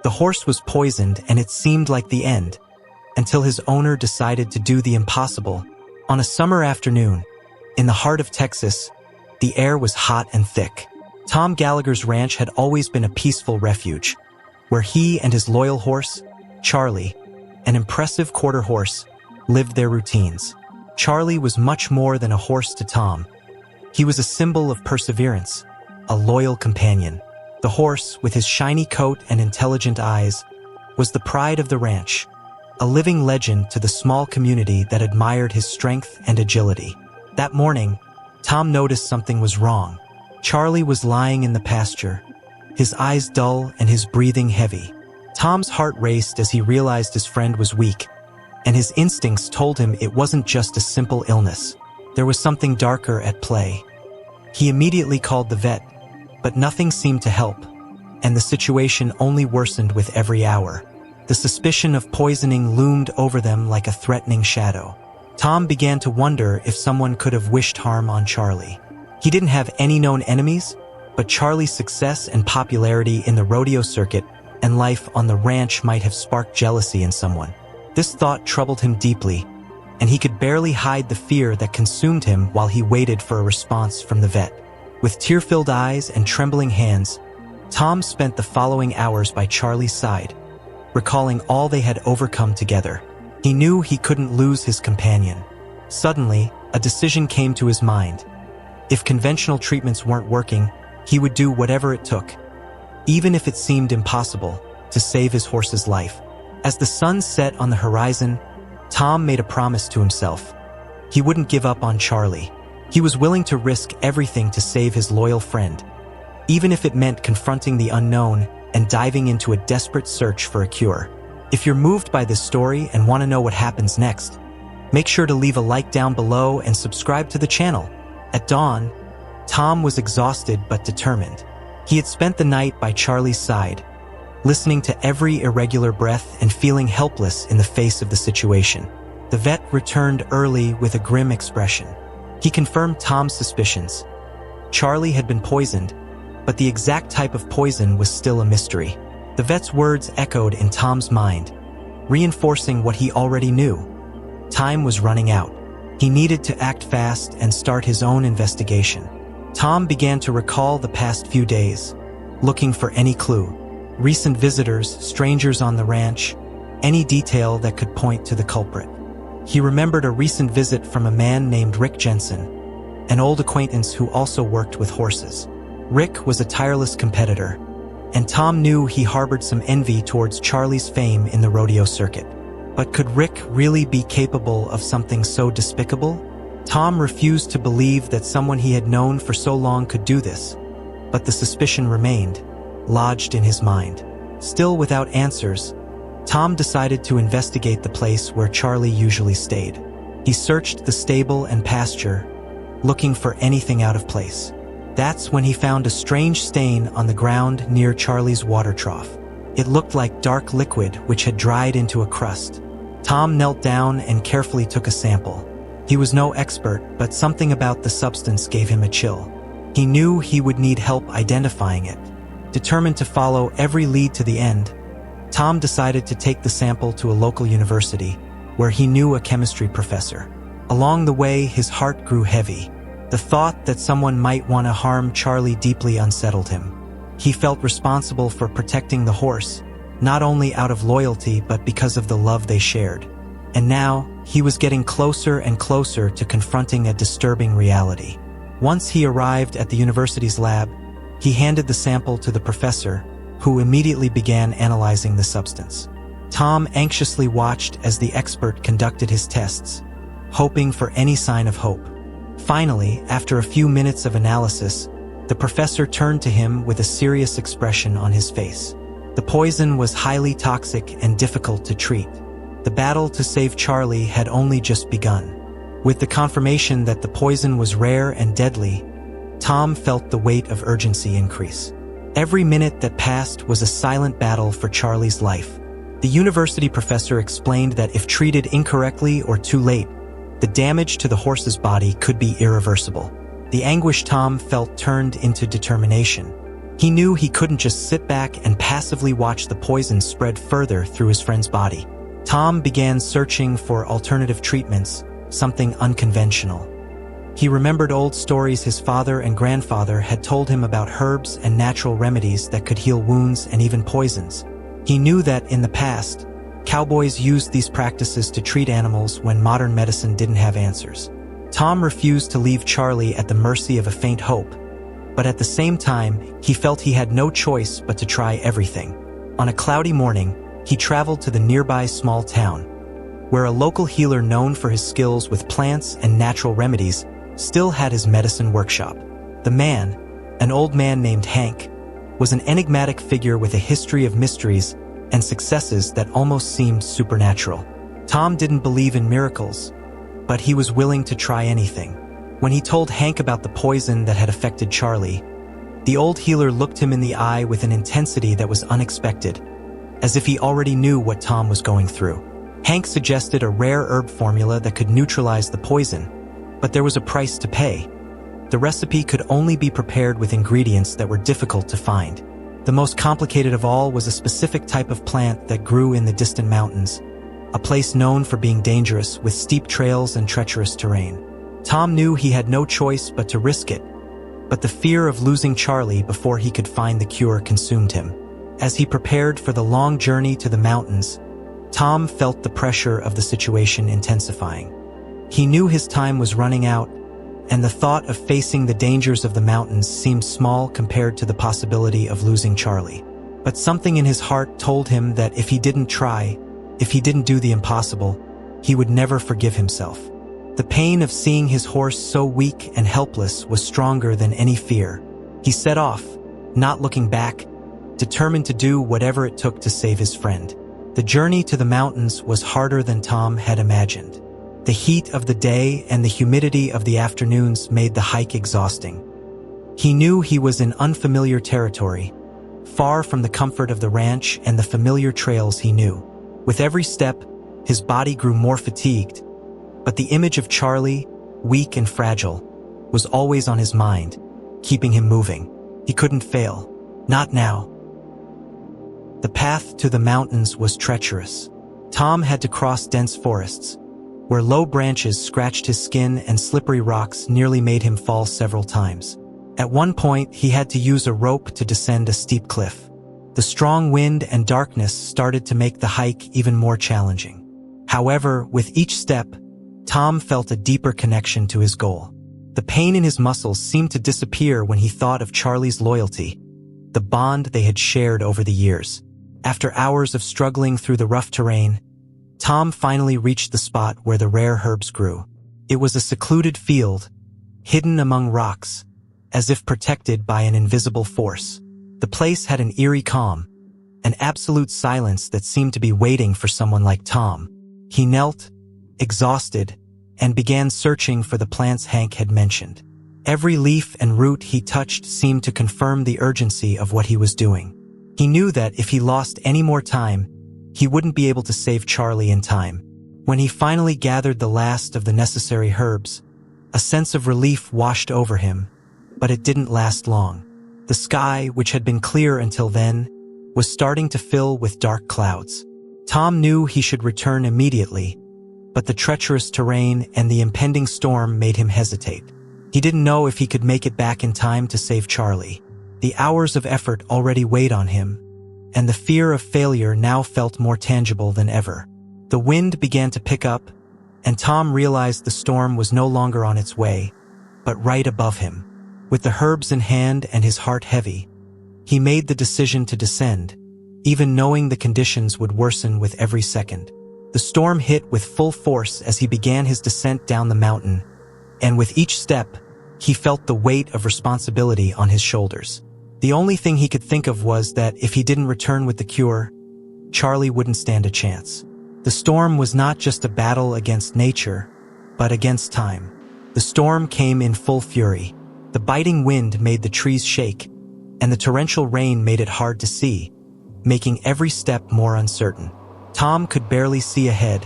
The horse was poisoned and it seemed like the end, until his owner decided to do the impossible. On a summer afternoon, in the heart of Texas, the air was hot and thick. Tom Gallagher's ranch had always been a peaceful refuge, where he and his loyal horse, Charlie, an impressive quarter horse, lived their routines. Charlie was much more than a horse to Tom. He was a symbol of perseverance, a loyal companion. The horse, with his shiny coat and intelligent eyes, was the pride of the ranch, a living legend to the small community that admired his strength and agility. That morning, Tom noticed something was wrong. Charlie was lying in the pasture, his eyes dull and his breathing heavy. Tom's heart raced as he realized his friend was weak, and his instincts told him it wasn't just a simple illness. There was something darker at play. He immediately called the vet, but nothing seemed to help, and the situation only worsened with every hour. The suspicion of poisoning loomed over them like a threatening shadow. Tom began to wonder if someone could have wished harm on Charlie. He didn't have any known enemies, but Charlie's success and popularity in the rodeo circuit and life on the ranch might have sparked jealousy in someone. This thought troubled him deeply, and he could barely hide the fear that consumed him while he waited for a response from the vet. With tear-filled eyes and trembling hands, Tom spent the following hours by Charlie's side, recalling all they had overcome together. He knew he couldn't lose his companion. Suddenly, a decision came to his mind. If conventional treatments weren't working, he would do whatever it took, even if it seemed impossible, to save his horse's life. As the sun set on the horizon, Tom made a promise to himself. He wouldn't give up on Charlie. He was willing to risk everything to save his loyal friend, even if it meant confronting the unknown and diving into a desperate search for a cure. If you're moved by this story and want to know what happens next, make sure to leave a like down below and subscribe to the channel. At dawn, Tom was exhausted but determined. He had spent the night by Charlie's side, listening to every irregular breath and feeling helpless in the face of the situation. The vet returned early with a grim expression. He confirmed Tom's suspicions. Charlie had been poisoned, but the exact type of poison was still a mystery. The vet's words echoed in Tom's mind, reinforcing what he already knew. Time was running out. He needed to act fast and start his own investigation. Tom began to recall the past few days, looking for any clue. Recent visitors, strangers on the ranch, any detail that could point to the culprit. He remembered a recent visit from a man named Jensen, an old acquaintance who also worked with horses. Rick was a tireless competitor, and Tom knew he harbored some envy towards Charlie's fame in the rodeo circuit. But could Rick really be capable of something so despicable? Tom refused to believe that someone he had known for so long could do this, but the suspicion remained, lodged in his mind. Still without answers, Tom decided to investigate the place where Charlie usually stayed. He searched the stable and pasture, looking for anything out of place. That's when he found a strange stain on the ground near Charlie's water trough. It looked like dark liquid which had dried into a crust. Tom knelt down and carefully took a sample. He was no expert, but something about the substance gave him a chill. He knew he would need help identifying it. Determined to follow every lead to the end, Tom decided to take the sample to a local university, where he knew a chemistry professor. Along the way, his heart grew heavy. The thought that someone might want to harm Charlie deeply unsettled him. He felt responsible for protecting the horse, not only out of loyalty but because of the love they shared. And now, he was getting closer and closer to confronting a disturbing reality. Once he arrived at the university's lab, he handed the sample to the professor, who immediately began analyzing the substance. Tom anxiously watched as the expert conducted his tests, hoping for any sign of hope. Finally, after a few minutes of analysis, the professor turned to him with a serious expression on his face. The poison was highly toxic and difficult to treat. The battle to save Charlie had only just begun. With the confirmation that the poison was rare and deadly, Tom felt the weight of urgency increase. Every minute that passed was a silent battle for Charlie's life. The university professor explained that if treated incorrectly or too late, the damage to the horse's body could be irreversible. The anguish Tom felt turned into determination. He knew he couldn't just sit back and passively watch the poison spread further through his friend's body. Tom began searching for alternative treatments, something unconventional. He remembered old stories his father and grandfather had told him about herbs and natural remedies that could heal wounds and even poisons. He knew that in the past, cowboys used these practices to treat animals when modern medicine didn't have answers. Tom refused to leave Charlie at the mercy of a faint hope, but at the same time, he felt he had no choice but to try everything. On a cloudy morning, he traveled to the nearby small town, where a local healer known for his skills with plants and natural remedies still had his medicine workshop. The man, an old man named Hank, was an enigmatic figure with a history of mysteries and successes that almost seemed supernatural. Tom didn't believe in miracles, but he was willing to try anything. When he told Hank about the poison that had affected Charlie, the old healer looked him in the eye with an intensity that was unexpected, as if he already knew what Tom was going through. Hank suggested a rare herb formula that could neutralize the poison, but there was a price to pay. The recipe could only be prepared with ingredients that were difficult to find. The most complicated of all was a specific type of plant that grew in the distant mountains, a place known for being dangerous with steep trails and treacherous terrain. Tom knew he had no choice but to risk it, but the fear of losing Charlie before he could find the cure consumed him. As he prepared for the long journey to the mountains, Tom felt the pressure of the situation intensifying. He knew his time was running out, and the thought of facing the dangers of the mountains seemed small compared to the possibility of losing Charlie. But something in his heart told him that if he didn't try, if he didn't do the impossible, he would never forgive himself. The pain of seeing his horse so weak and helpless was stronger than any fear. He set off, not looking back, determined to do whatever it took to save his friend. The journey to the mountains was harder than Tom had imagined. The heat of the day and the humidity of the afternoons made the hike exhausting. He knew he was in unfamiliar territory, far from the comfort of the ranch and the familiar trails he knew. With every step, his body grew more fatigued, but the image of Charlie, weak and fragile, was always on his mind, keeping him moving. He couldn't fail. Not now. The path to the mountains was treacherous. Tom had to cross dense forests, where low branches scratched his skin and slippery rocks nearly made him fall several times. At one point, he had to use a rope to descend a steep cliff. The strong wind and darkness started to make the hike even more challenging. However, with each step, Tom felt a deeper connection to his goal. The pain in his muscles seemed to disappear when he thought of Charlie's loyalty, the bond they had shared over the years. After hours of struggling through the rough terrain, Tom finally reached the spot where the rare herbs grew. It was a secluded field, hidden among rocks, as if protected by an invisible force. The place had an eerie calm, an absolute silence that seemed to be waiting for someone like Tom. He knelt, exhausted, and began searching for the plants Hank had mentioned. Every leaf and root he touched seemed to confirm the urgency of what he was doing. He knew that if he lost any more time, he wouldn't be able to save Charlie in time. When he finally gathered the last of the necessary herbs, a sense of relief washed over him, but it didn't last long. The sky, which had been clear until then, was starting to fill with dark clouds. Tom knew he should return immediately, but the treacherous terrain and the impending storm made him hesitate. He didn't know if he could make it back in time to save Charlie. The hours of effort already weighed on him, and the fear of failure now felt more tangible than ever. The wind began to pick up, and Tom realized the storm was no longer on its way, but right above him. With the herbs in hand and his heart heavy, he made the decision to descend, even knowing the conditions would worsen with every second. The storm hit with full force as he began his descent down the mountain, and with each step, he felt the weight of responsibility on his shoulders. The only thing he could think of was that if he didn't return with the cure, Charlie wouldn't stand a chance. The storm was not just a battle against nature, but against time. The storm came in full fury. The biting wind made the trees shake, and the torrential rain made it hard to see, making every step more uncertain. Tom could barely see ahead,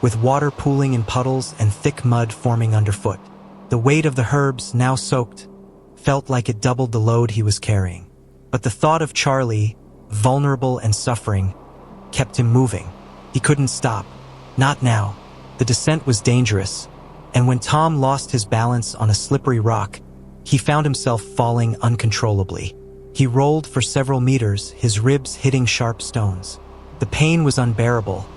with water pooling in puddles and thick mud forming underfoot. The weight of the herbs, now soaked, felt like it doubled the load he was carrying. But the thought of Charlie, vulnerable and suffering, kept him moving. He couldn't stop. Not now. The descent was dangerous, and when Tom lost his balance on a slippery rock, he found himself falling uncontrollably. He rolled for several meters, his ribs hitting sharp stones. The pain was unbearable,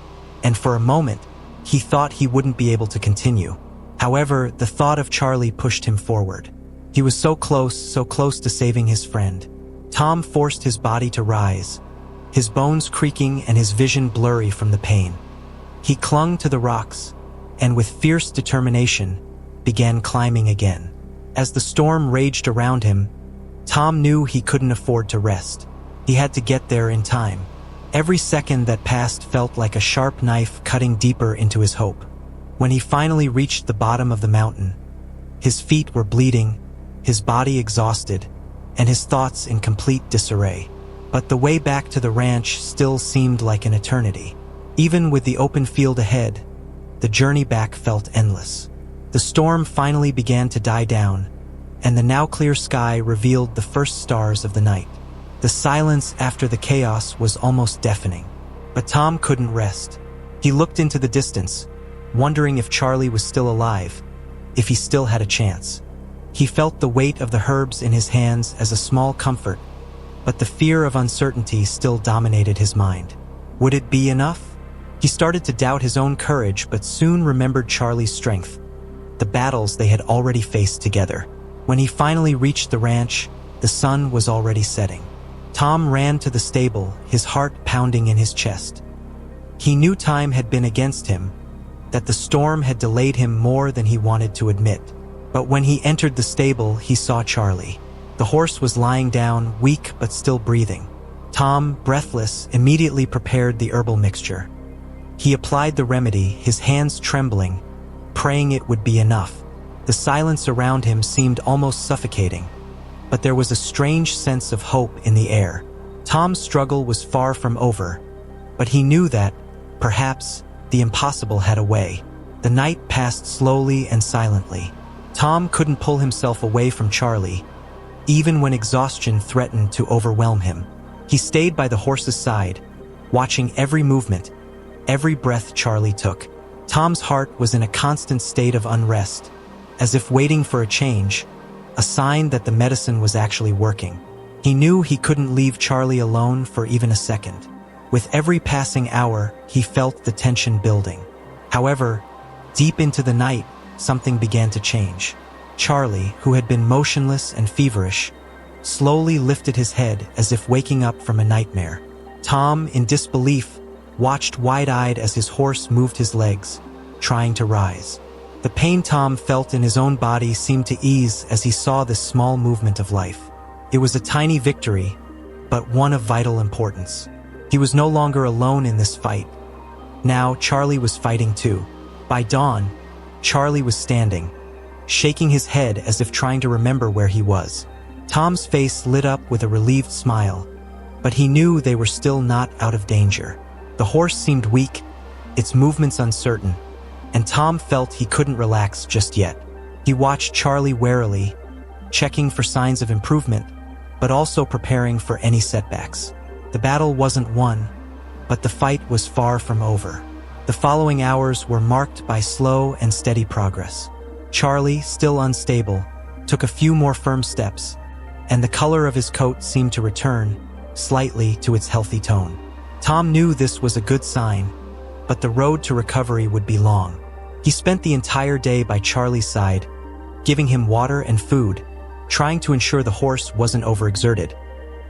and for a moment, he thought he wouldn't be able to continue. However, the thought of Charlie pushed him forward. He was so close to saving his friend. Tom forced his body to rise, his bones creaking and his vision blurry from the pain. He clung to the rocks, and with fierce determination, began climbing again. As the storm raged around him, Tom knew he couldn't afford to rest. He had to get there in time. Every second that passed felt like a sharp knife cutting deeper into his hope. When he finally reached the bottom of the mountain, his feet were bleeding, his body exhausted, and his thoughts in complete disarray. But the way back to the ranch still seemed like an eternity. Even with the open field ahead, the journey back felt endless. The storm finally began to die down, and the now clear sky revealed the first stars of the night. The silence after the chaos was almost deafening. But Tom couldn't rest. He looked into the distance, wondering if Charlie was still alive, if he still had a chance. He felt the weight of the herbs in his hands as a small comfort, but the fear of uncertainty still dominated his mind. Would it be enough? He started to doubt his own courage, but soon remembered Charlie's strength, the battles they had already faced together. When he finally reached the ranch, the sun was already setting. Tom ran to the stable, his heart pounding in his chest. He knew time had been against him, that the storm had delayed him more than he wanted to admit. But when he entered the stable, he saw Charlie. The horse was lying down, weak but still breathing. Tom, breathless, immediately prepared the herbal mixture. He applied the remedy, his hands trembling, praying it would be enough. The silence around him seemed almost suffocating, but there was a strange sense of hope in the air. Tom's struggle was far from over, but he knew that, perhaps, the impossible had a way. The night passed slowly and silently. Tom couldn't pull himself away from Charlie, even when exhaustion threatened to overwhelm him. He stayed by the horse's side, watching every movement, every breath Charlie took. Tom's heart was in a constant state of unrest, as if waiting for a change, a sign that the medicine was actually working. He knew he couldn't leave Charlie alone for even a second. With every passing hour, he felt the tension building. However, deep into the night, something began to change. Charlie, who had been motionless and feverish, slowly lifted his head as if waking up from a nightmare. Tom, in disbelief, watched wide-eyed as his horse moved his legs, trying to rise. The pain Tom felt in his own body seemed to ease as he saw this small movement of life. It was a tiny victory, but one of vital importance. He was no longer alone in this fight. Now, Charlie was fighting too. By dawn, Charlie was standing, shaking his head as if trying to remember where he was. Tom's face lit up with a relieved smile, but he knew they were still not out of danger. The horse seemed weak, its movements uncertain, and Tom felt he couldn't relax just yet. He watched Charlie warily, checking for signs of improvement, but also preparing for any setbacks. The battle wasn't won, but the fight was far from over. The following hours were marked by slow and steady progress. Charlie, still unstable, took a few more firm steps, and the color of his coat seemed to return, slightly, to its healthy tone. Tom knew this was a good sign, but the road to recovery would be long. He spent the entire day by Charlie's side, giving him water and food, trying to ensure the horse wasn't overexerted,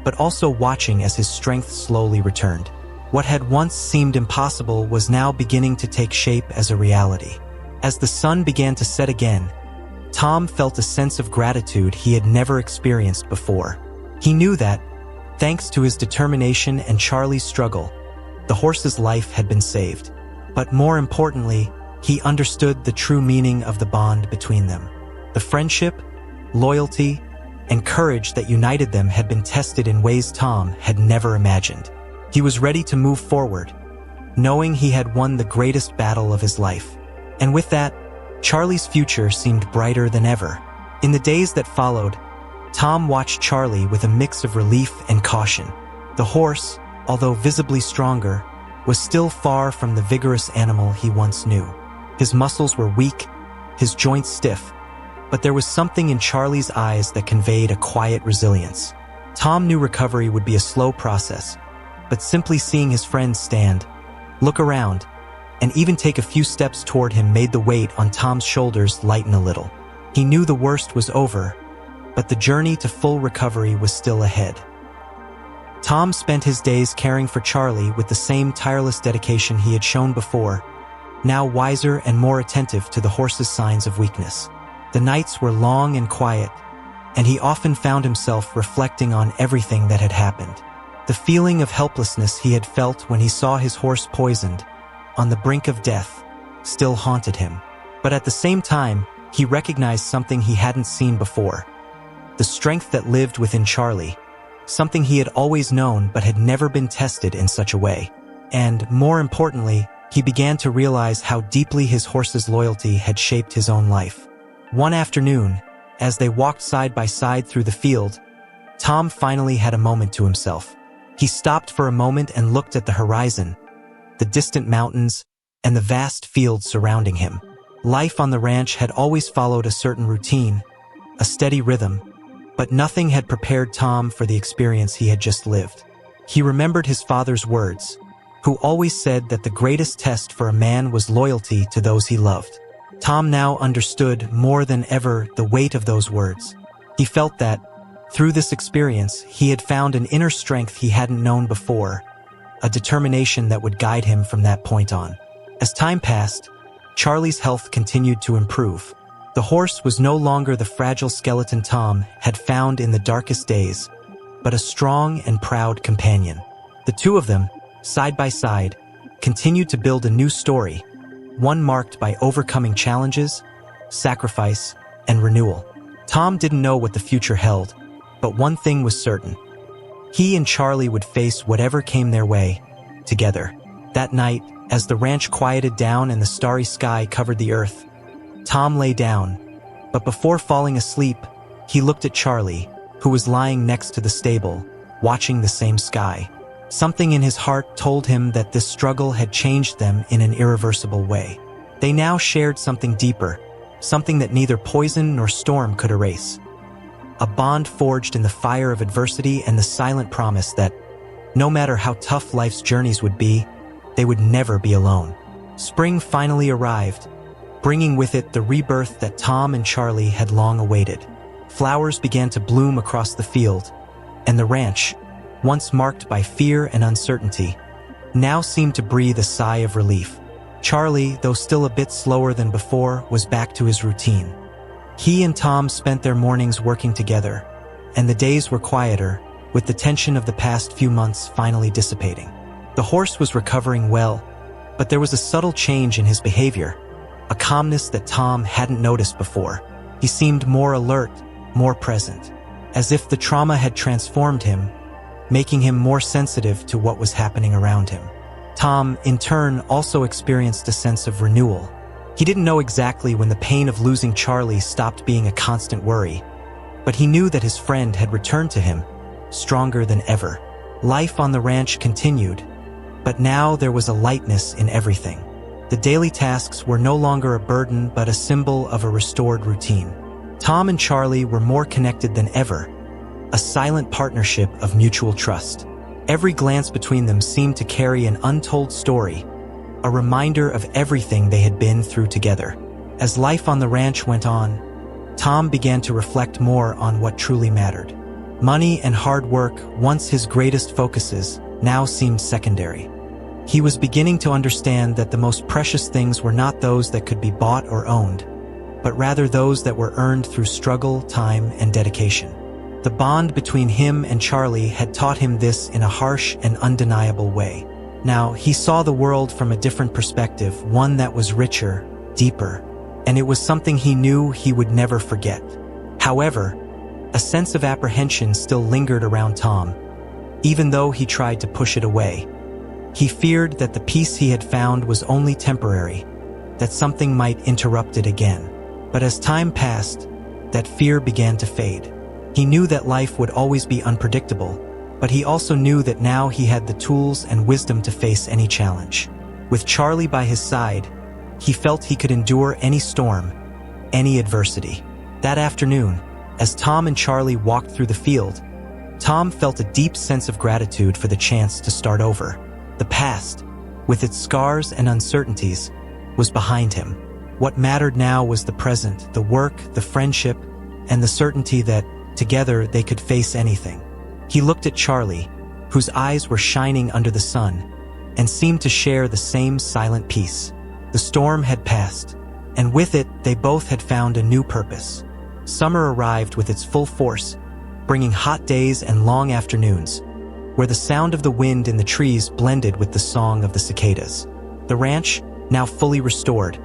but also watching as his strength slowly returned. What had once seemed impossible was now beginning to take shape as a reality. As the sun began to set again, Tom felt a sense of gratitude he had never experienced before. He knew that, thanks to his determination and Charlie's struggle, the horse's life had been saved. But more importantly, he understood the true meaning of the bond between them. The friendship, loyalty, and courage that united them had been tested in ways Tom had never imagined. He was ready to move forward, knowing he had won the greatest battle of his life. And with that, Charlie's future seemed brighter than ever. In the days that followed, Tom watched Charlie with a mix of relief and caution. The horse, although visibly stronger, was still far from the vigorous animal he once knew. His muscles were weak, his joints stiff, but there was something in Charlie's eyes that conveyed a quiet resilience. Tom knew recovery would be a slow process, but simply seeing his friend stand, look around, and even take a few steps toward him made the weight on Tom's shoulders lighten a little. He knew the worst was over, but the journey to full recovery was still ahead. Tom spent his days caring for Charlie with the same tireless dedication he had shown before, now wiser and more attentive to the horse's signs of weakness. The nights were long and quiet, and he often found himself reflecting on everything that had happened. The feeling of helplessness he had felt when he saw his horse poisoned, on the brink of death, still haunted him. But at the same time, he recognized something he hadn't seen before. The strength that lived within Charlie, something he had always known but had never been tested in such a way. And, more importantly, he began to realize how deeply his horse's loyalty had shaped his own life. One afternoon, as they walked side by side through the field, Tom finally had a moment to himself. He stopped for a moment and looked at the horizon, the distant mountains, and the vast fields surrounding him. Life on the ranch had always followed a certain routine, a steady rhythm, but nothing had prepared Tom for the experience he had just lived. He remembered his father's words, who always said that the greatest test for a man was loyalty to those he loved. Tom now understood more than ever the weight of those words. He felt that, through this experience, he had found an inner strength he hadn't known before, a determination that would guide him from that point on. As time passed, Charlie's health continued to improve. The horse was no longer the fragile skeleton Tom had found in the darkest days, but a strong and proud companion. The two of them, side by side, continued to build a new story, one marked by overcoming challenges, sacrifice, and renewal. Tom didn't know what the future held, but one thing was certain. He and Charlie would face whatever came their way, together. That night, as the ranch quieted down and the starry sky covered the earth, Tom lay down, but before falling asleep, he looked at Charlie, who was lying next to the stable, watching the same sky. Something in his heart told him that this struggle had changed them in an irreversible way. They now shared something deeper, something that neither poison nor storm could erase. A bond forged in the fire of adversity and the silent promise that, no matter how tough life's journeys would be, they would never be alone. Spring finally arrived, bringing with it the rebirth that Tom and Charlie had long awaited. Flowers began to bloom across the field, and the ranch, once marked by fear and uncertainty, now seemed to breathe a sigh of relief. Charlie, though still a bit slower than before, was back to his routine. He and Tom spent their mornings working together, and the days were quieter, with the tension of the past few months finally dissipating. The horse was recovering well, but there was a subtle change in his behavior, a calmness that Tom hadn't noticed before. He seemed more alert, more present, as if the trauma had transformed him, making him more sensitive to what was happening around him. Tom, in turn, also experienced a sense of renewal. He didn't know exactly when the pain of losing Charlie stopped being a constant worry, but he knew that his friend had returned to him, stronger than ever. Life on the ranch continued, but now there was a lightness in everything. The daily tasks were no longer a burden but a symbol of a restored routine. Tom and Charlie were more connected than ever, a silent partnership of mutual trust. Every glance between them seemed to carry an untold story, a reminder of everything they had been through together. As life on the ranch went on, Tom began to reflect more on what truly mattered. Money and hard work, once his greatest focuses, now seemed secondary. He was beginning to understand that the most precious things were not those that could be bought or owned, but rather those that were earned through struggle, time, and dedication. The bond between him and Charlie had taught him this in a harsh and undeniable way. Now, he saw the world from a different perspective, one that was richer, deeper, and it was something he knew he would never forget. However, a sense of apprehension still lingered around Tom, even though he tried to push it away. He feared that the peace he had found was only temporary, that something might interrupt it again. But as time passed, that fear began to fade. He knew that life would always be unpredictable, but he also knew that now he had the tools and wisdom to face any challenge. With Charlie by his side, he felt he could endure any storm, any adversity. That afternoon, as Tom and Charlie walked through the field, Tom felt a deep sense of gratitude for the chance to start over. The past, with its scars and uncertainties, was behind him. What mattered now was the present, the work, the friendship, and the certainty that, together, they could face anything. He looked at Charlie, whose eyes were shining under the sun, and seemed to share the same silent peace. The storm had passed, and with it, they both had found a new purpose. Summer arrived with its full force, bringing hot days and long afternoons, where the sound of the wind in the trees blended with the song of the cicadas. The ranch, now fully restored,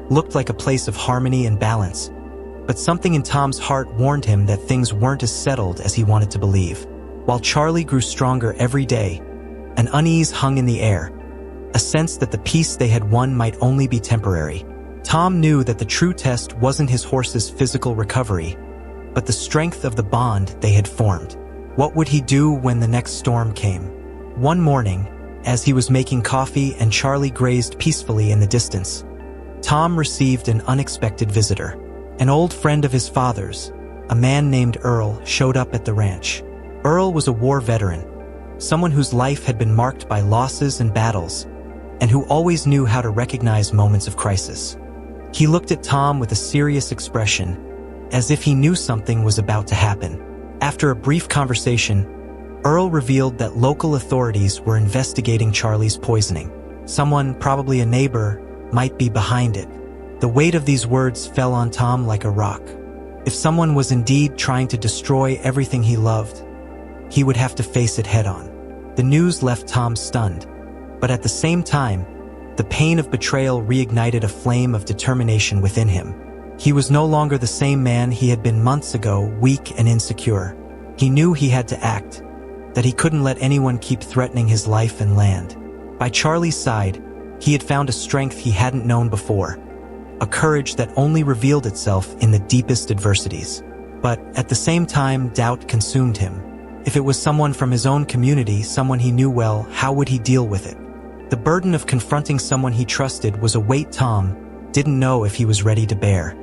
looked like a place of harmony and balance, but something in Tom's heart warned him that things weren't as settled as he wanted to believe. While Charlie grew stronger every day, an unease hung in the air, a sense that the peace they had won might only be temporary. Tom knew that the true test wasn't his horse's physical recovery, but the strength of the bond they had formed. What would he do when the next storm came? One morning, as he was making coffee and Charlie grazed peacefully in the distance, Tom received an unexpected visitor. An old friend of his father's, a man named Earl, showed up at the ranch. Earl was a war veteran, someone whose life had been marked by losses and battles, and who always knew how to recognize moments of crisis. He looked at Tom with a serious expression, as if he knew something was about to happen. After a brief conversation, Earl revealed that local authorities were investigating Charlie's poisoning. Someone, probably a neighbor, might be behind it. The weight of these words fell on Tom like a rock. If someone was indeed trying to destroy everything he loved, he would have to face it head-on. The news left Tom stunned, but at the same time, the pain of betrayal reignited a flame of determination within him. He was no longer the same man he had been months ago, weak and insecure. He knew he had to act, that he couldn't let anyone keep threatening his life and land. By Charlie's side, he had found a strength he hadn't known before, a courage that only revealed itself in the deepest adversities. But at the same time, doubt consumed him. If it was someone from his own community, someone he knew well, how would he deal with it? The burden of confronting someone he trusted was a weight Tom didn't know if he was ready to bear.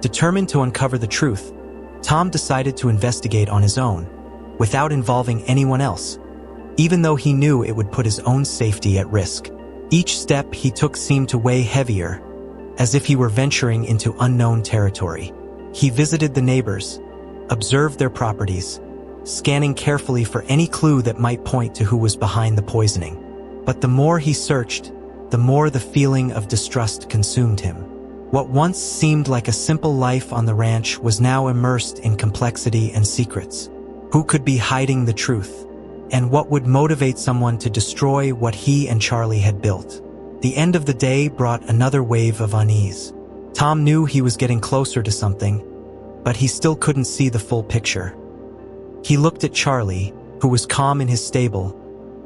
Determined to uncover the truth, Tom decided to investigate on his own, without involving anyone else, even though he knew it would put his own safety at risk. Each step he took seemed to weigh heavier, as if he were venturing into unknown territory. He visited the neighbors, observed their properties, scanning carefully for any clue that might point to who was behind the poisoning. But the more he searched, the more the feeling of distrust consumed him. What once seemed like a simple life on the ranch was now immersed in complexity and secrets. Who could be hiding the truth? And what would motivate someone to destroy what he and Charlie had built? The end of the day brought another wave of unease. Tom knew he was getting closer to something, but he still couldn't see the full picture. He looked at Charlie, who was calm in his stable,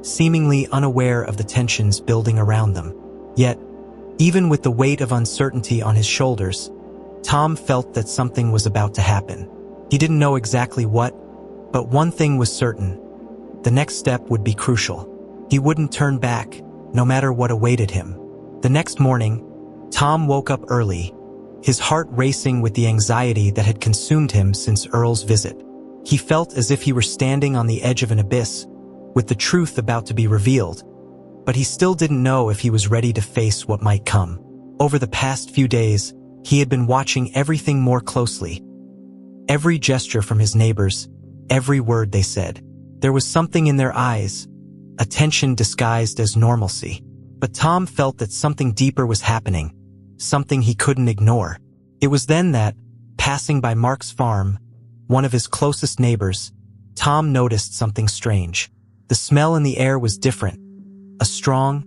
seemingly unaware of the tensions building around them. Yet, even with the weight of uncertainty on his shoulders, Tom felt that something was about to happen. He didn't know exactly what, but one thing was certain. The next step would be crucial. He wouldn't turn back, no matter what awaited him. The next morning, Tom woke up early, his heart racing with the anxiety that had consumed him since Earl's visit. He felt as if he were standing on the edge of an abyss, with the truth about to be revealed, but he still didn't know if he was ready to face what might come. Over the past few days, he had been watching everything more closely. Every gesture from his neighbors, every word they said. There was something in their eyes, a tension disguised as normalcy. But Tom felt that something deeper was happening, something he couldn't ignore. It was then that, passing by Mark's farm, one of his closest neighbors, Tom noticed something strange. The smell in the air was different, a strong,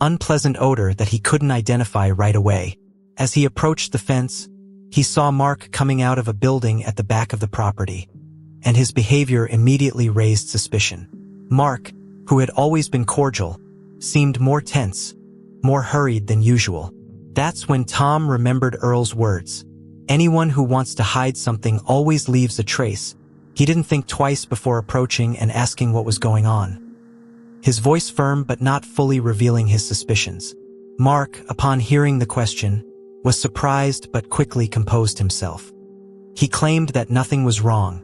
unpleasant odor that he couldn't identify right away. As he approached the fence, he saw Mark coming out of a building at the back of the property, and his behavior immediately raised suspicion. Mark, who had always been cordial, seemed more tense, more hurried than usual. That's when Tom remembered Earl's words. Anyone who wants to hide something always leaves a trace. He didn't think twice before approaching and asking what was going on. His voice firm but not fully revealing his suspicions. Mark, upon hearing the question, was surprised but quickly composed himself. He claimed that nothing was wrong,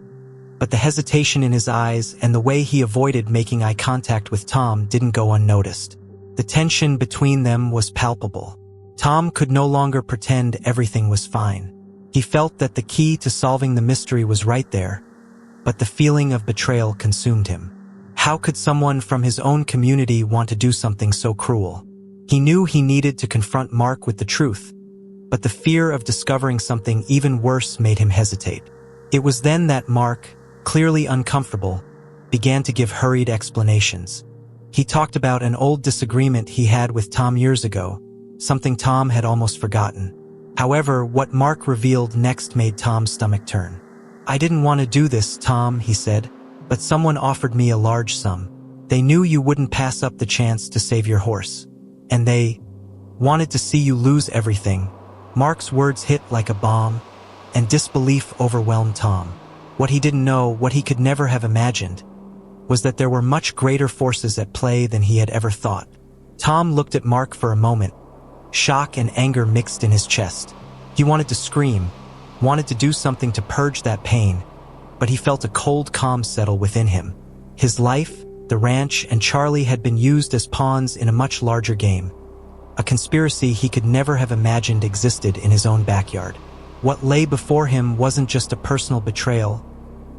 but the hesitation in his eyes and the way he avoided making eye contact with Tom didn't go unnoticed. The tension between them was palpable. Tom could no longer pretend everything was fine. He felt that the key to solving the mystery was right there, but the feeling of betrayal consumed him. How could someone from his own community want to do something so cruel? He knew he needed to confront Mark with the truth, but the fear of discovering something even worse made him hesitate. It was then that Mark, clearly uncomfortable, began to give hurried explanations. He talked about an old disagreement he had with Tom years ago, something Tom had almost forgotten. However, what Mark revealed next made Tom's stomach turn. "I didn't want to do this, Tom," he said, "but someone offered me a large sum. They knew you wouldn't pass up the chance to save your horse. And they wanted to see you lose everything." Mark's words hit like a bomb, and disbelief overwhelmed Tom. What he didn't know, what he could never have imagined, was that there were much greater forces at play than he had ever thought. Tom looked at Mark for a moment, shock and anger mixed in his chest. He wanted to scream, wanted to do something to purge that pain, but he felt a cold calm settle within him. His life, the ranch, and Charlie had been used as pawns in a much larger game, a conspiracy he could never have imagined existed in his own backyard. What lay before him wasn't just a personal betrayal,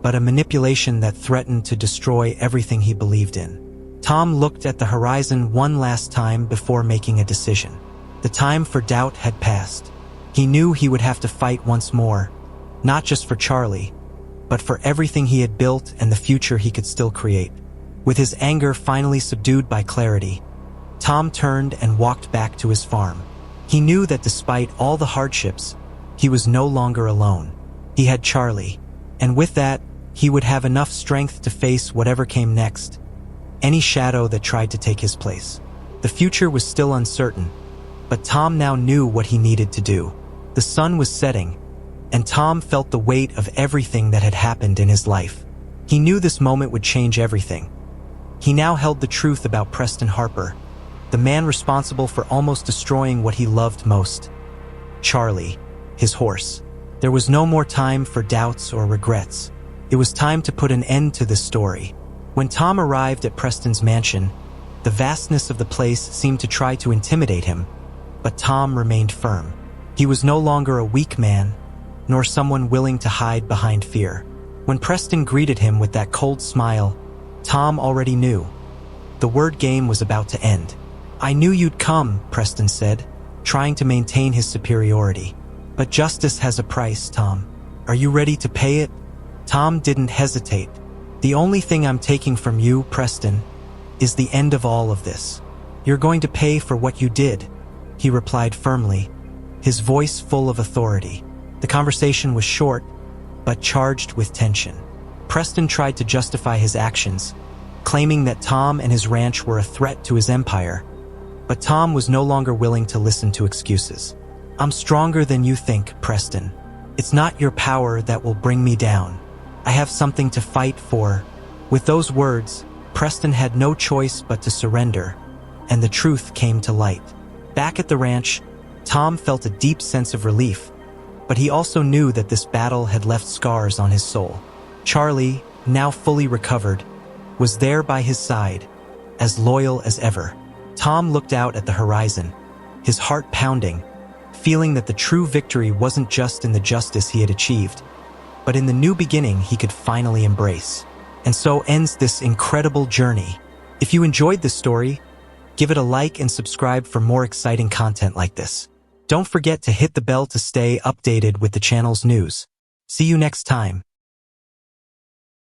but a manipulation that threatened to destroy everything he believed in. Tom looked at the horizon one last time before making a decision. The time for doubt had passed. He knew he would have to fight once more, not just for Charlie, but for everything he had built and the future he could still create. With his anger finally subdued by clarity, Tom turned and walked back to his farm. He knew that despite all the hardships, he was no longer alone. He had Charlie, and with that, he would have enough strength to face whatever came next, any shadow that tried to take his place. The future was still uncertain, but Tom now knew what he needed to do. The sun was setting, and Tom felt the weight of everything that had happened in his life. He knew this moment would change everything. He now held the truth about Preston Harper, the man responsible for almost destroying what he loved most: Charlie, his horse. There was no more time for doubts or regrets. It was time to put an end to this story. When Tom arrived at Preston's mansion, the vastness of the place seemed to try to intimidate him, but Tom remained firm. He was no longer a weak man, nor someone willing to hide behind fear. When Preston greeted him with that cold smile, Tom already knew. The word game was about to end. "I knew you'd come," Preston said, trying to maintain his superiority. "But justice has a price, Tom. Are you ready to pay it?" Tom didn't hesitate. "The only thing I'm taking from you, Preston, is the end of all of this. You're going to pay for what you did," he replied firmly, his voice full of authority. The conversation was short, but charged with tension. Preston tried to justify his actions, claiming that Tom and his ranch were a threat to his empire, but Tom was no longer willing to listen to excuses. "I'm stronger than you think, Preston. It's not your power that will bring me down. I have something to fight for." With those words, Preston had no choice but to surrender, and the truth came to light. Back at the ranch, Tom felt a deep sense of relief, but he also knew that this battle had left scars on his soul. Charlie, now fully recovered, was there by his side, as loyal as ever. Tom looked out at the horizon, his heart pounding, feeling that the true victory wasn't just in the justice he had achieved, but in the new beginning he could finally embrace. And so ends this incredible journey. If you enjoyed this story, give it a like and subscribe for more exciting content like this. Don't forget to hit the bell to stay updated with the channel's news. See you next time.